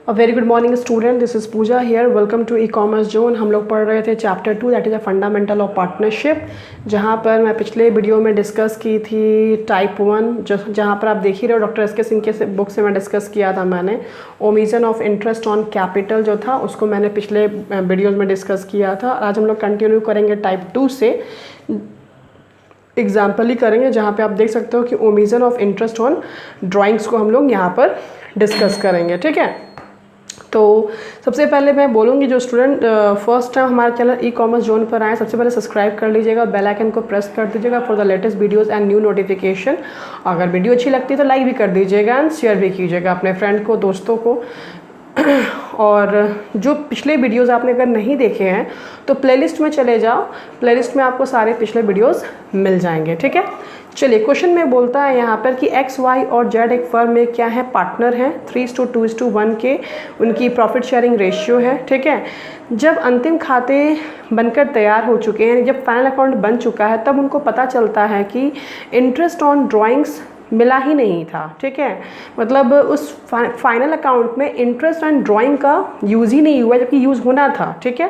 A very good morning student, this is Puja here. Welcome to e commerce zone. हम लोग पढ़ रहे थे chapter 2 that is a fundamental of partnership, जहाँ पर मैं पिछले वीडियो में डिस्कस की थी टाइप 1, जहाँ पर आप देख ही रहे हो डॉक्टर एस के सिंह के बुक से मैं डिस्कस किया था। मैंने omission of interest on capital जो था उसको मैंने पिछले वीडियोज़ में डिस्कस किया था। आज हम लोग कंटिन्यू करेंगे टाइप 2 से, एग्जाम्पल ही करेंगे, जहाँ पे आप देख सकते हो कि omission of interest on drawings को हम लोग यहाँ पर डिस्कस करेंगे। ठीक है, तो सबसे पहले मैं बोलूँगी जो स्टूडेंट फर्स्ट टाइम हमारे चैनल ई कॉमर्स जोन पर आए, सबसे पहले सब्सक्राइब कर लीजिएगा, बेल आइकन को प्रेस कर दीजिएगा for the latest videos and new notification. अगर वीडियो अच्छी लगती है तो लाइक भी कर दीजिएगा एंड शेयर भी कीजिएगा अपने फ्रेंड को, दोस्तों को। और जो पिछले वीडियोस आपने अगर नहीं देखे हैं तो प्लेलिस्ट में चले जाओ, प्लेलिस्ट में आपको सारे पिछले वीडियोस मिल जाएंगे। ठीक है, चलिए क्वेश्चन में बोलता है यहाँ पर कि एक्स वाई और जेड एक फर्म में क्या है, पार्टनर हैं, 3:2:1 के उनकी प्रॉफिट शेयरिंग रेशियो है। ठीक है, जब अंतिम खाते बनकर तैयार हो चुके हैं, जब फाइनल अकाउंट बन चुका है, तब उनको पता चलता है कि इंटरेस्ट ऑन ड्राइंग्स मिला ही नहीं था। ठीक है, मतलब उस फाइनल अकाउंट में इंटरेस्ट एंड ड्राइंग का यूज़ ही नहीं हुआ जबकि यूज़ होना था। ठीक है,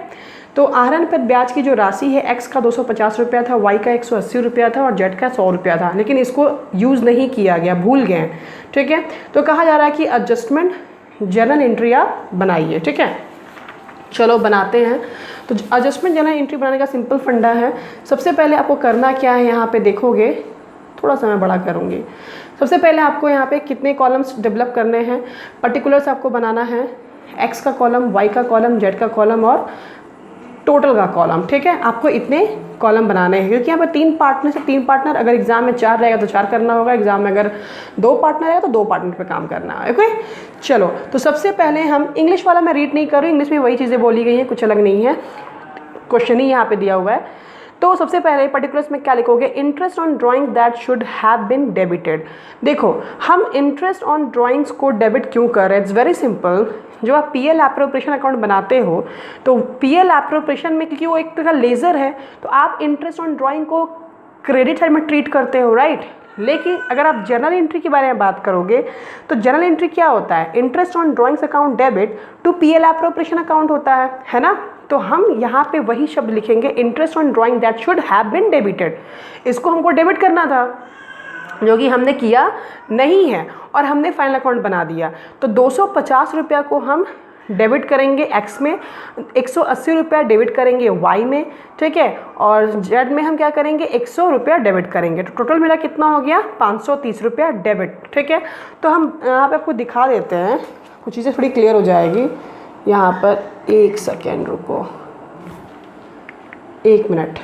तो आहरण पर ब्याज की जो राशि है, एक्स का 250 रुपया था, वाई का 180 रुपया था और जेड का 100 रुपया था, लेकिन इसको यूज़ नहीं किया गया, भूल गए। ठीक है, तो कहा जा रहा है कि एडजस्टमेंट जर्नल एंट्री आप बनाइए। ठीक है, चलो बनाते हैं। तो एडजस्टमेंट जर्नल एंट्री बनाने का सिंपल फंडा है। सबसे पहले आपको करना क्या है, यहाँ पे देखोगे, थोड़ा सा मैं बड़ा करूँगी। सबसे पहले आपको यहाँ पे कितने कॉलम्स डेवलप करने हैं, पर्टिकुलर्स आपको बनाना है, एक्स का कॉलम, वाई का कॉलम, जेड का कॉलम और टोटल का कॉलम। ठीक है, आपको इतने कॉलम बनाने हैं, क्योंकि यहाँ पर 3 पार्टनर से 3 पार्टनर, अगर एग्जाम में 4 रहेगा तो 4 करना होगा, एग्जाम में अगर 2 पार्टनर रहेगा तो 2 पार्टनर पे काम करना है। ओके, चलो तो सबसे पहले हम इंग्लिश वाला मैं रीड नहीं कर रही हूँ, इंग्लिश में वही चीज़ें बोली गई हैं, कुछ अलग नहीं है, क्वेश्चन ही यहाँ पे दिया हुआ है। तो सबसे पहले पर्टिकुलर्स में क्या लिखोगे, interest on drawing that should have been debited. देखो, हम इंटरेस्ट ऑन ड्राइंग्स को डेबिट क्यों कर रहे हैं, इट्स वेरी सिंपल। जो आप पीएल एप्रोप्रिएशन अकाउंट बनाते हो तो पीएल एप्रोप्रिएशन में, क्योंकि वो एक तरह का लेज़र है, तो आप इंटरेस्ट ऑन ड्राइंग को क्रेडिट साइड में ट्रीट करते हो, राइट। लेकिन अगर आप जर्नल एंट्री के बारे में बात करोगे तो जर्नल एंट्री क्या होता है, interest on drawings account debit to PL appropriation account होता है ना। तो हम यहाँ पे वही शब्द लिखेंगे, interest on drawing that should have been debited. इसको हमको डेबिट करना था, जो कि हमने किया नहीं है, और हमने फाइनल अकाउंट बना दिया। तो 250 रुपया को हम डेबिट करेंगे एक्स में, 180 रुपया डेबिट करेंगे वाई में। ठीक है, और जेड में हम क्या करेंगे, 100 रुपया डेबिट करेंगे। तो टोटल मेरा कितना हो गया, 530 रुपया डेबिट। ठीक है, तो हम यहाँ पे आपको दिखा देते हैं, कुछ चीज़ें थोड़ी क्लियर हो जाएगी। यहाँ पर 1 सेकेंड रुको, 1 मिनट,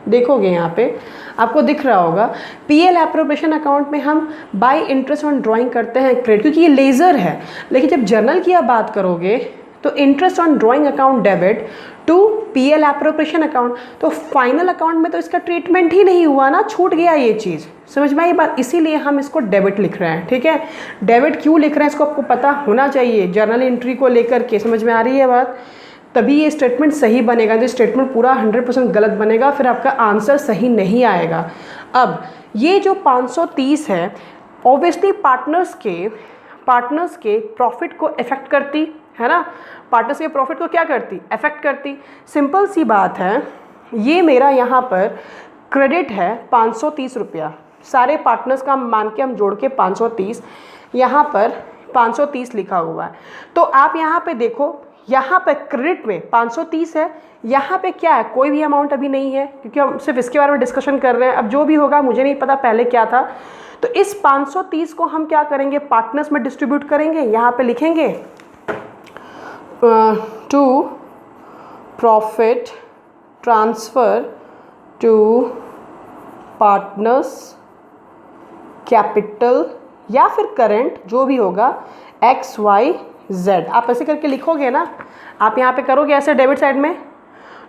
देखोगे यहाँ पे आपको दिख रहा होगा, पीएल एप्रोप्रिएशन अकाउंट में हम बाय इंटरेस्ट ऑन ड्राइंग करते हैं क्रेडिट, क्योंकि ये लेज़र है। लेकिन जब जर्नल की आप बात करोगे तो interest on drawing account debit to PL appropriation account, तो फाइनल अकाउंट में तो इसका ट्रीटमेंट ही नहीं हुआ ना, छूट गया ये चीज़। समझ में आई बात, इसीलिए हम इसको डेबिट लिख रहे हैं। ठीक है, डेबिट क्यों लिख रहे हैं इसको आपको पता होना चाहिए, जर्नल एंट्री को लेकर के। समझ में आ रही है बात, तभी ये स्टेटमेंट सही बनेगा। जो स्टेटमेंट पूरा 100% गलत बनेगा फिर आपका आंसर सही नहीं आएगा। अब ये जो 530 है, ऑब्वियसली पार्टनर्स के प्रॉफिट को इफेक्ट करती है ना, पार्टनर्स के प्रॉफिट को क्या करती, इफेक्ट करती। सिंपल सी बात है, ये मेरा यहाँ पर क्रेडिट है 530 रुपया, सारे पार्टनर्स का मान के हम जोड़ के 530, यहाँ पर 530 लिखा हुआ है। तो आप यहाँ पे देखो, यहाँ पे क्रेडिट में 530 है, यहाँ पे क्या है, कोई भी अमाउंट अभी नहीं है, क्योंकि हम सिर्फ इसके बारे में डिस्कशन कर रहे हैं। अब जो भी होगा मुझे नहीं पता पहले क्या था। तो इस 530 को हम क्या करेंगे, पार्टनर्स में डिस्ट्रीब्यूट करेंगे। यहाँ पे लिखेंगे to profit transfer to partners capital या फिर करेंट, जो भी होगा, एक्स वाई जेड। आप ऐसे करके लिखोगे ना, आप यहाँ पे करोगे ऐसे डेबिट साइड में,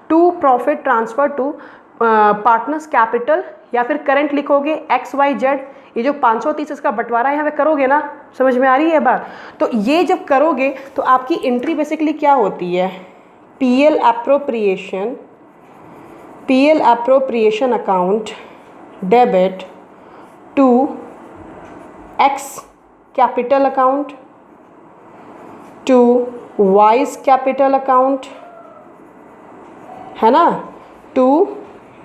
to profit transfer to partners capital या फिर करंट लिखोगे, एक्स वाई जेड। ये जो 530 इसका बंटवारा यहाँ पे करोगे ना, समझ में आ रही है बात। तो ये जब करोगे तो आपकी एंट्री बेसिकली क्या होती है, PL appropriation account debit to X capital account to Y's capital account, है ना, टू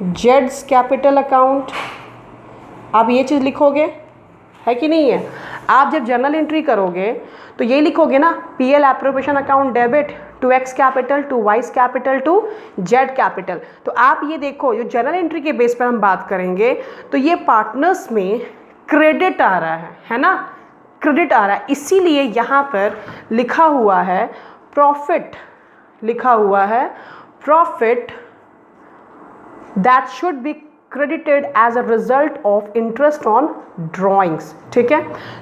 जेड्स कैपिटल अकाउंट। आप ये चीज़ लिखोगे, है कि नहीं है? आप जब जर्नल एंट्री करोगे तो ये लिखोगे ना, PL appropriation account debit to X capital to Y's capital to Z capital. तो आप ये देखो, जो जर्नल एंट्री के बेस पर हम बात करेंगे तो ये पार्टनर्स में क्रेडिट आ रहा है ना, क्रेडिट आ रहा है, इसीलिए यहाँ पर लिखा हुआ है प्रॉफिट, लिखा हुआ है profit that should be credited as a result of interest on drawings। ठीक है,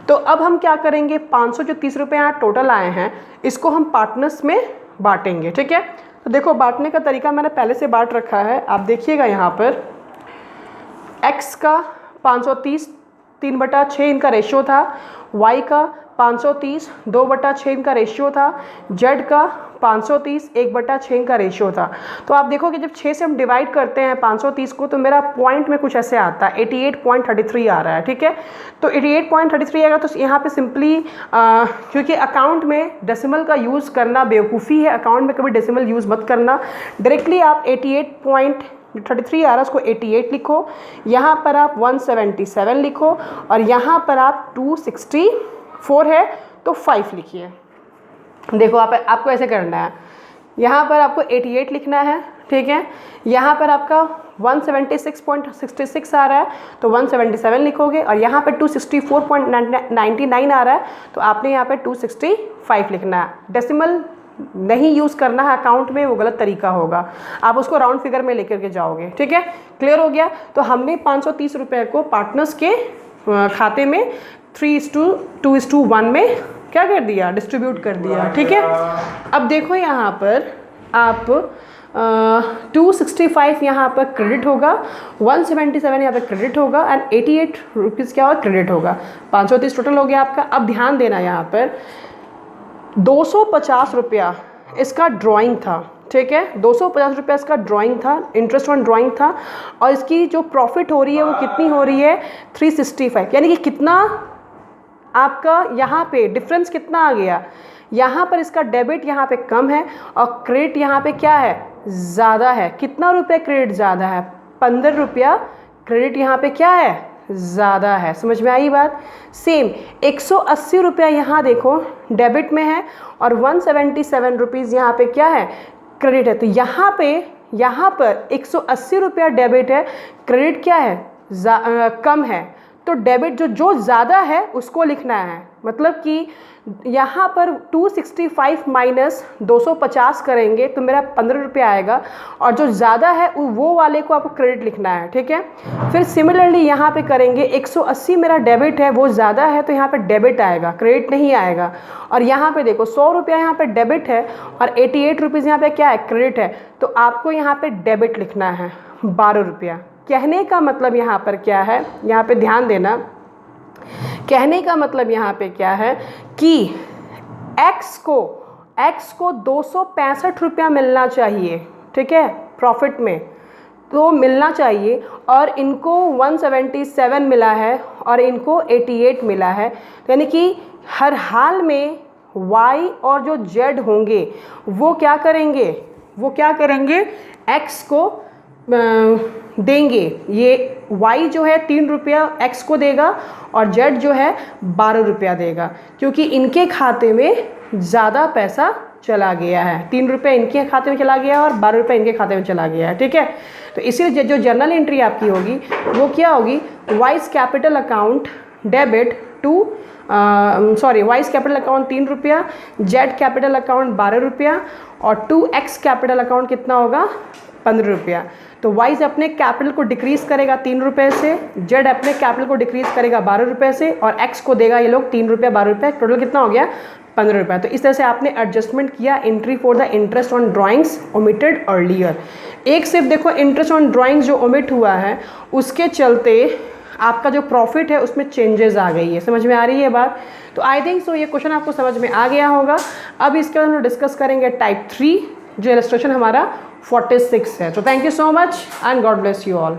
तो अब हम क्या करेंगे, 530 रुपये यहाँ टोटल आए हैं, इसको हम पार्टनर्स में बांटेंगे। ठीक है, तो देखो बांटने का तरीका मैंने पहले से बांट रखा है, आप देखिएगा यहाँ पर x का 530 3/6 इनका रेशियो था, y का 530 2/6 इनका रेशियो था, z का 530 1/6 इनका रेशियो था। तो आप देखोगे जब 6 से हम डिवाइड करते हैं 530 को तो मेरा पॉइंट में कुछ ऐसे आता है, 88.33 आ रहा है। ठीक है, तो 88.33 आएगा तो यहाँ पे सिंपली क्योंकि अकाउंट में डेसिमल का यूज़ करना बेवकूफ़ी है, अकाउंट में कभी डेसिमल यूज़ मत करना, डायरेक्टली आप 88.33 आ रहा है उसको 88 लिखो, यहाँ पर आप 177 लिखो और यहाँ पर आप 264 है तो 5 लिखिए। देखो आपको ऐसे करना है, यहाँ पर आपको 88 लिखना है, ठीक है, यहाँ पर आपका 176.66 आ रहा है तो 177 लिखोगे और यहाँ पर 264.99 आ रहा है तो आपने यहाँ पर 265 लिखना है। डेसिमल नहीं यूज़ करना है अकाउंट में, वो गलत तरीका होगा, आप उसको राउंड फिगर में लेकर के जाओगे। ठीक है, क्लियर हो गया? तो हमने 530 रुपये को पार्टनर्स के खाते में 3:2:1 में क्या कर दिया, डिस्ट्रीब्यूट कर दिया। ठीक है, अब देखो यहाँ पर आप 265 यहाँ पर क्रेडिट होगा, 177 यहाँ पर क्रेडिट होगा एंड 88 रुपीज़ क्या होगा, क्रेडिट होगा। 530 टोटल हो गया आपका। अब ध्यान देना यहाँ पर 250 रुपया इसका ड्राइंग था। ठीक है, 250 रुपया इसका ड्राइंग था, इंटरेस्ट ऑन ड्राइंग था और इसकी जो प्रॉफिट हो रही है वो कितनी हो रही है, 365। यानी कि कितना आपका यहाँ पे डिफरेंस कितना आ गया, यहाँ पर इसका डेबिट यहाँ पे कम है और क्रेडिट यहाँ पे क्या है, ज़्यादा है। कितना रुपये क्रेडिट ज़्यादा है, 15 रुपया क्रेडिट यहाँ पे क्या है, ज़्यादा है। समझ में आई बात? सेम 180 रुपया यहाँ देखो डेबिट में है और 177 रुपीज़ यहाँ पे क्या है, क्रेडिट है। तो यहाँ पर 180 रुपया डेबिट है, क्रेडिट क्या है, कम है। तो डेबिट जो ज़्यादा है उसको लिखना है, मतलब कि यहाँ पर 265 माइनस 250 करेंगे तो मेरा 15 रुपया आएगा और जो ज़्यादा है वो वाले को आपको क्रेडिट लिखना है। ठीक है, फिर सिमिलरली यहाँ पे करेंगे, 180 मेरा डेबिट है, वो ज़्यादा है तो यहाँ पे डेबिट आएगा, क्रेडिट नहीं आएगा। और यहाँ पे देखो 100 रुपया यहाँ पे डेबिट है और 88 रुपीज़ यहाँ पे क्या है, क्रेडिट है, तो आपको यहाँ पे डेबिट लिखना है 12 रुपया। कहने का मतलब यहाँ पर क्या है, यहाँ पे ध्यान देना, कहने का मतलब यहाँ पे क्या है कि x को 265 रुपया मिलना चाहिए। ठीक है, प्रॉफिट में तो मिलना चाहिए और इनको 177 मिला है और इनको 88 मिला है, यानी कि हर हाल में y और जो z होंगे वो क्या करेंगे, x को देंगे। ये y जो है 3 रुपया x को देगा और z जो है 12 रुपया देगा, क्योंकि इनके खाते में ज़्यादा पैसा चला गया है। 3 रुपये इनके खाते में चला गया और 12 रुपये इनके खाते में चला गया है। ठीक है, तो इसीलिए जो जर्नल एंट्री आपकी होगी वो क्या होगी, Y's capital account debit to Y's capital account 3 रुपया, जेड कैपिटल अकाउंट 12 रुपया और 2x कैपिटल अकाउंट कितना होगा, 15 रुपया। तो वाइज अपने कैपिटल को डिक्रीज़ करेगा 3 रुपये से, जेड अपने कैपिटल को डिक्रीज़ करेगा 12 रुपये से और एक्स को देगा ये लोग 3 रुपया 12 रुपये, टोटल कितना हो गया, 15 रुपये। तो इस तरह से आपने एडजस्टमेंट किया entry for the interest on drawings omitted earlier. एक सिर्फ देखो इंटरेस्ट ऑन ड्राइंग्स जो ओमिट हुआ है उसके चलते आपका जो प्रॉफिट है उसमें चेंजेस आ गई है। समझ में आ रही है बात? तो आई थिंक सो ये क्वेश्चन आपको समझ में आ गया होगा। अब इसके बाद हम डिस्कस करेंगे टाइप 3 जो इलस्ट्रेशन हमारा 46 है। तो thank you so much and God bless you all.